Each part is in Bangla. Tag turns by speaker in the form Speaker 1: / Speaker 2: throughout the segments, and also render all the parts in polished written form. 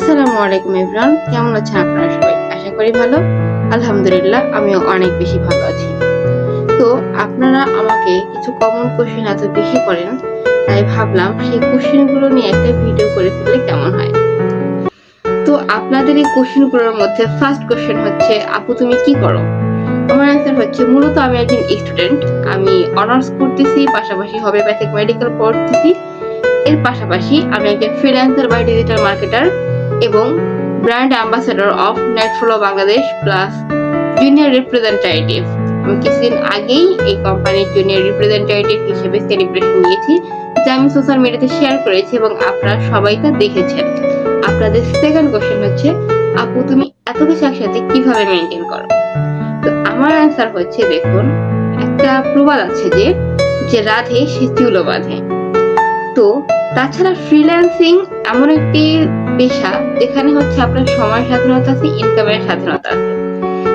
Speaker 1: আসসালামু আলাইকুম এভরিওয়ান, কেমন আছেন আপনারা সবাই? আশা করি ভালো। আলহামদুলিল্লাহ, আমিও অনেক বেশি ভালো আছি। তো আপনারা আমাকে কিছু কমন কোশ্চেন এত বেশি করেন, তাই ভাবলাম সেই কোশ্চেন গুলো নিয়ে একটা ভিডিও করে ফেললে কেমন হয়। তো আপনাদের এই কোশ্চেন গুলোর মধ্যে ফার্স্ট কোশ্চেন হচ্ছে, আপু তুমি কি করো? আমার অ্যান্সার হচ্ছে, মূলত আমি একজন স্টুডেন্ট। আমি অনার্স করতেছি, পাশাপাশি হোমিওপ্যাথিক মেডিকেল পড়তেছি। এর পাশাপাশি আমি একজন ফ্রিল্যান্সার বা ডিজিটাল মার্কেটার এবং brand ambassador of Netflow Bangladesh plus junior representative. আমি কিছুদিন আগেই এই কোম্পানির জুনিয়র রিপ্রেজেন্টেটিভ হিসেবে সেলিব্রেশন নিয়েছি, যা আমি সোশ্যাল মিডিয়াতে শেয়ার করেছি এবং আপনারা সবাই তা দেখেছেন। আপনাদের সেকেন্ড কোশ্চেন হচ্ছে, আপু তুমি এত কিছু একসাথে কিভাবে মেনটেন করো? তো আমার অ্যান্সার হচ্ছে, দেখুন, একটা প্রবাদ আছে যে রাধে সে চুলো বাঁধে। তো তাছাড়া ফ্রিল্যান্সিং এমন একটি পেশা যেখানে হচ্ছে আপনার সময় স্বাধীনতা আছে, ইনকামের স্বাধীনতা আছে,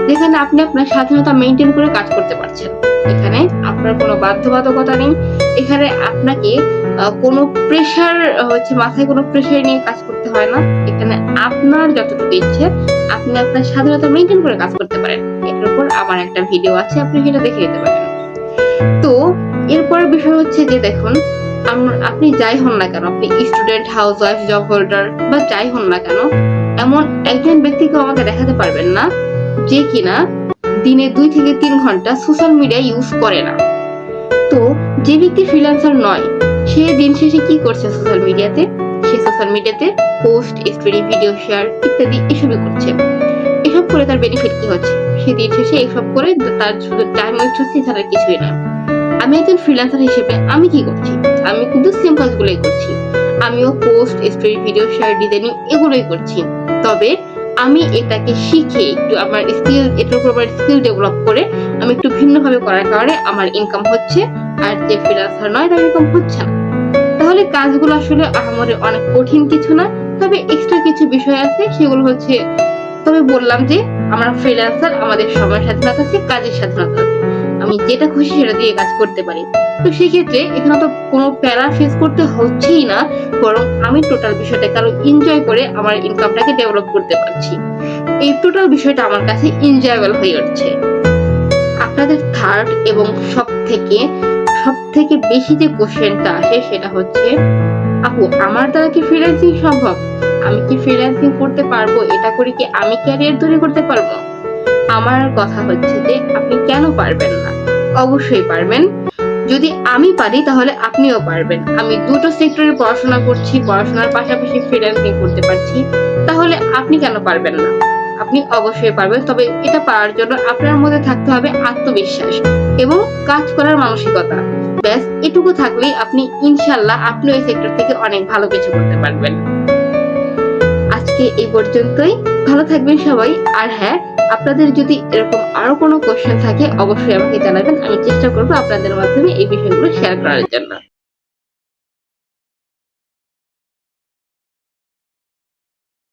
Speaker 1: যেখানে আপনি আপনার স্বাধীনতা মেনটেন করে কাজ করতে পারছেন। এখানে আপনার কোনো বাধ্যবাধকতা নেই। এখানে আপনাকে কোনো প্রেশার মাথায় কোনো প্রেশার নিয়ে কাজ করতে হয় না। এখানে আপনার যতটুকু ইচ্ছে আপনি আপনার স্বাধীনতা মেনটেন করে কাজ করতে পারেন। এটার উপর আমার একটা ভিডিও আছে, আপনি সেটা দেখে নিতে পারেন। তো এরপরের বিষয় হচ্ছে যে, দেখুন, আপনি যাই হন না কেন, আপনি student, house wife, job holder বা যাই হন না কেন, এমন একজন ব্যক্তিকে আমাকে দেখাতে পারবেন না যে কিনা দিনে 2 থেকে 3 ঘন্টা সোশ্যাল মিডিয়া ইউজ করে না। তো যে ব্যক্তি ফ্রিল্যান্সার নয়, সে দিন শেষে কি করছে সোশ্যাল মিডিয়াতে? সে সোশ্যাল মিডিয়াতে পোস্ট, স্টোরি, ভিডিও শেয়ার ইত্যাদি এসবই করছে। এসব করে তার বেনিফিট কি হচ্ছে? সে দিন শেষে এসব করে তার শুধু টাইম ওয়েস্ট হচ্ছে, ছাড়া কিছুই না। আমি একজন ফ্রিল্যান্সার হিসেবে আমি কি করছি? আমি কিন্তু সেম কাজগুলোই করছি। আমিও post, story, video share, designing এগুলোই করছি। তবে আমি এটাকে শিখে একটু আমার এটার উপর আমার স্কিল ডেভেলপ করে আমি একটু ভিন্নভাবে করার কারণে আমার ইনকাম হচ্ছে, আর যে ফ্রিল্যান্সার নয় তার ইনকাম হচ্ছে না। তাহলে কাজগুলো আসলে আহামরি অনেক কঠিন কিছু না, তবে এক্সট্রা কিছু বিষয় আছে, সেগুলো হচ্ছে, তবে বললাম যে আমরা ফ্রিল্যান্সার, আমাদের সময় স্বাধীনতা আছে, কাজের স্বাধীনতা আছে। আমি যেটা খুশি সেটা দিয়ে কাজ করতে পারি। তো সেক্ষেত্রে এখানে তো কোনো প্যারা ফেস করতে হচ্ছেই না, বরং আমি টোটাল বিষয়টাকে আরো এনজয় করে আমার ইনকামটাকে ডেভেলপ করতে পারছি। এই টোটাল বিষয়টা আমার কাছে এনজয়েবল হয়ে উঠছে। আপনাদের থার্ড এবং সব থেকে বেশি যে কোশ্চেনটা আসে সেটা হচ্ছে, আপু আমার দ্বারা কি ফ্রিল্যান্সিং সম্ভব? আমি কি ফ্রিল্যান্সিং করতে পারবো? এটা করে কি আমি ক্যারিয়ার তৈরি করতে পারবো? আমার কথা হচ্ছে যে, আপনি কেন পারবেন না? অবশ্যই পারবেন। যদি আমি পারি তাহলে আপনিও পারবেন। আমি দুটো সেক্টরে পড়াশোনা করছি, পড়াশোনার পাশাপাশি ফ্রিল্যান্সিং করতে পারছি, তাহলে আপনি কেন পারবেন না? আপনি অবশ্যই পারবেন। তবে এটা পারার জন্য আপনার মধ্যে থাকতে হবে আত্মবিশ্বাস এবং কাজ করার মানসিকতা। ব্যাস এটুকু থাকলেই আপনি ইনশাআল্লাহ আপনি ওই সেক্টর থেকে অনেক ভালো কিছু করতে পারবেন। আজকে এই পর্যন্তই। ভালো থাকবেন সবাই। আর হ্যাঁ, আপনাদের যদি এরকম আরো কোনো কোশ্চেন থাকে অবশ্যই আমাকে জানাবেন। আমি চেষ্টা করব আপনাদের মাধ্যমে এই বিষয়গুলো শেয়ার করার জন্য।